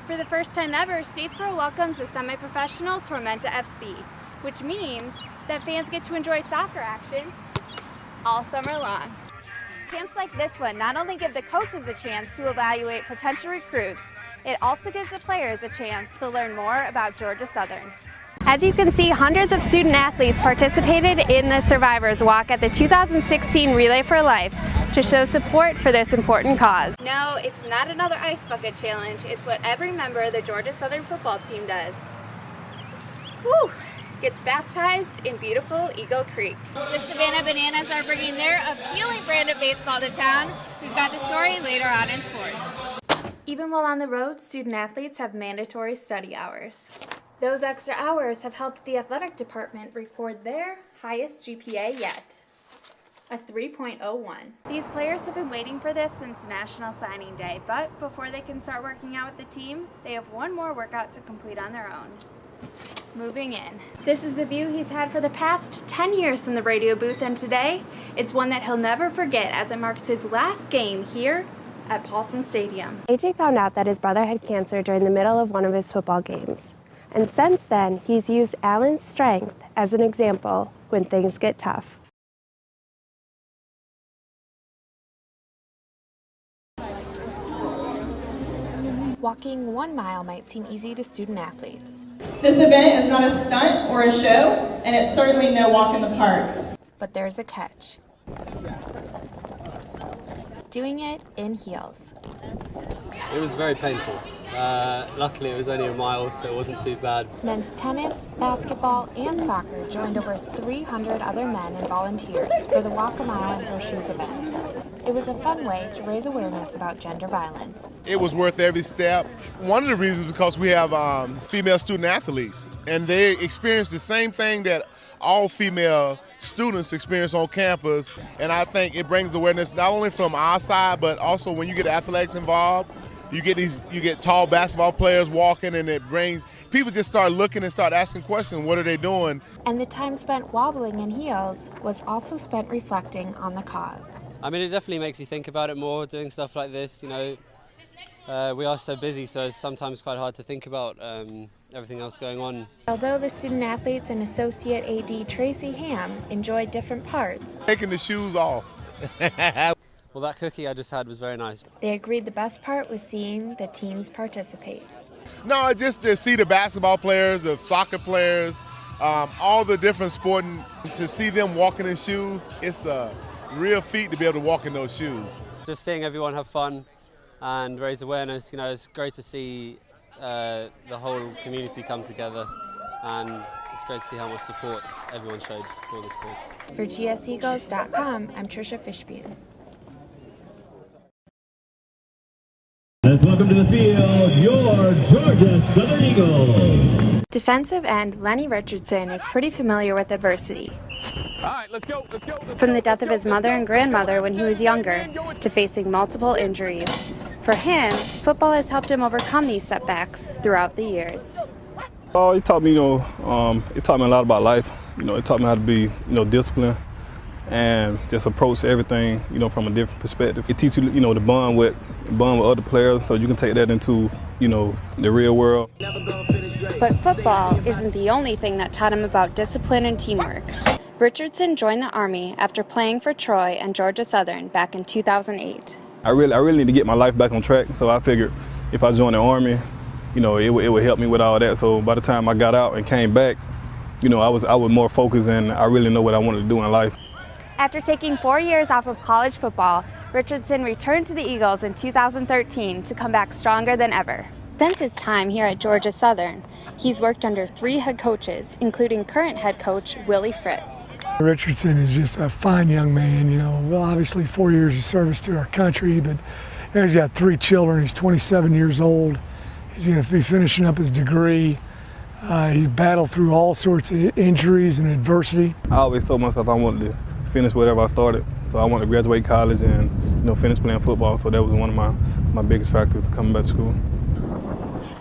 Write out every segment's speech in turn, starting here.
For the first time ever, Statesboro welcomes the semi-professional Tormenta FC, which means that fans get to enjoy soccer action all summer long. Camps like this one not only give the coaches a chance to evaluate potential recruits, it also gives the players a chance to learn more about Georgia Southern. As you can see, hundreds of student athletes participated in the Survivors Walk at the 2016 Relay for Life to show support for this important cause. No, it's not another ice bucket challenge. It's what every member of the Georgia Southern football team does. Whew! Gets baptized in beautiful Eagle Creek. The Savannah Bananas are bringing their appealing brand of baseball to town. We've got the story later on in sports. Even while on the road, student athletes have mandatory study hours. Those extra hours have helped the athletic department record their highest GPA yet, a 3.01. These players have been waiting for this since National Signing Day, but before they can start working out with the team, they have one more workout to complete on their own. Moving in. This is the view he's had for the past 10 years in the radio booth, and today, it's one that he'll never forget as it marks his last game here at Paulson Stadium. AJ found out that his brother had cancer during the middle of one of his football games. And since then, he's used Alan's strength as an example when things get tough. Walking 1 mile might seem easy to student athletes. This event is not a stunt or a show, and it's certainly no walk in the park. But there's a catch. Doing it in heels. It was very painful. Luckily it was only a mile, so it wasn't too bad. Men's tennis, basketball, and soccer joined over 300 other men and volunteers for the Walk a Mile in Her Shoes event. It was a fun way to raise awareness about gender violence. It was worth every step. One of the reasons is because we have female student athletes, and they experience the same thing that all female students experience on campus, and I think it brings awareness not only from our side, but also when you get athletics involved, you get tall basketball players walking, and it brings people just start looking and start asking questions. What are they doing? And the time spent wobbling in heels was also spent reflecting on the cause. I mean, it definitely makes you think about it more, doing stuff like this. You know, we are so busy, so it's sometimes quite hard to think about everything else going on. Although the student athletes and Associate AD Tracy Ham enjoyed different parts, taking the shoes off. Well, that cookie I just had was very nice. They agreed the best part was seeing the teams participate. No, just to see the basketball players, the soccer players, all the different sporting, to see them walking in shoes, it's a real feat to be able to walk in those shoes. Just seeing everyone have fun and raise awareness, you know, it's great to see the whole community come together, and it's great to see how much support everyone showed for this cause. For GSEagles.com, I'm Tricia Fishbune. Let's welcome to the field your Georgia Southern Eagles. Defensive end Lenny Richardson is pretty familiar with adversity. All right, let's go. From the death of his mother and grandmother when he was younger to facing multiple injuries. For him, football has helped him overcome these setbacks throughout the years. Oh, it taught me, it taught me a lot about life. It taught me how to be, disciplined and just approach everything, from a different perspective. It teaches you, to bond with other players, so you can take that into, the real world. But football isn't the only thing that taught him about discipline and teamwork. Richardson joined the Army after playing for Troy and Georgia Southern back in 2008. I really need to get my life back on track, so I figured if I joined the Army, it would help me with all that. So by the time I got out and came back, I was more focused, and I really know what I wanted to do in life. After taking 4 years off of college football, Richardson returned to the Eagles in 2013 to come back stronger than ever. Since his time here at Georgia Southern, he's worked under 3 head coaches, including current head coach Willie Fritz. Richardson is just a fine young man, well, obviously 4 years of service to our country, but he's got 3 children. He's 27 years old. He's going to be finishing up his degree. He's battled through all sorts of injuries and adversity. I always told myself I wanted to finish whatever I started. So I wanted to graduate college and finish playing football. So that was one of my biggest factors coming back to school.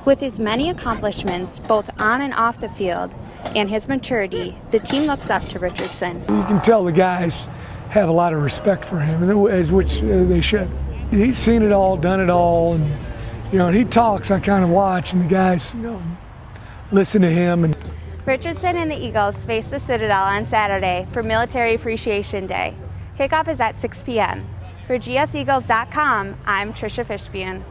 With his many accomplishments, both on and off the field, and his maturity, the team looks up to Richardson. You can tell the guys have a lot of respect for him, as which they should. He's seen it all, done it all, and You know, and he talks, I kind of watch, and the guys, you know, listen to him. And Richardson and the Eagles face the Citadel on Saturday for Military Appreciation Day. Kickoff is at 6 p.m. For GSEagles.com, I'm Tricia Fishbune.